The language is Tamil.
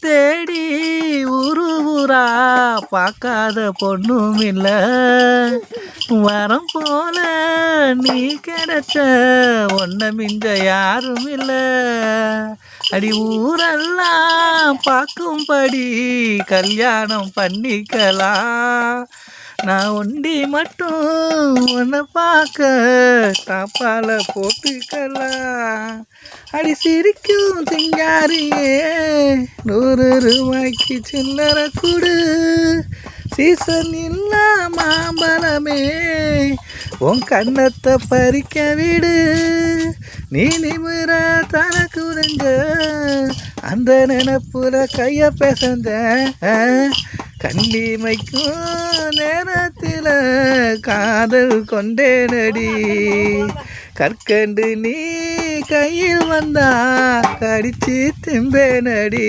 தேடி ஊரு ஊரா பார்க்காத பொண்ணும் இல்ல, வரம் போல நீ கிடைச்ச ஒன்ன மிஞ்ச யாரும் இல்ல. அடி ஊரெல்லாம் பார்க்கும்படி கல்யாணம் பண்ணிக்கலாம். நான் ஒண்டி மட்டும் உன்னை பார்க்க தாப்பால போட்டுக்கலாம். அடி சிரிக்கும் சிங்காரியே 100 ரூபாய்க்கு சில்லறை கொடு. சீசன் இல்லா மாம்பழமே உன் கண்ணத்தை பறிக்க விடு. நீ நிமிர தனக்கு உடைஞ்ச அந்த நினைப்புல கைய பேசந்த கண்ணிமைக்கும் நேரத்தில் காதல் கொண்டேனடி. கற்கண்டு நீ கையில் வந்தா கடிச்சு திம்பேனடி.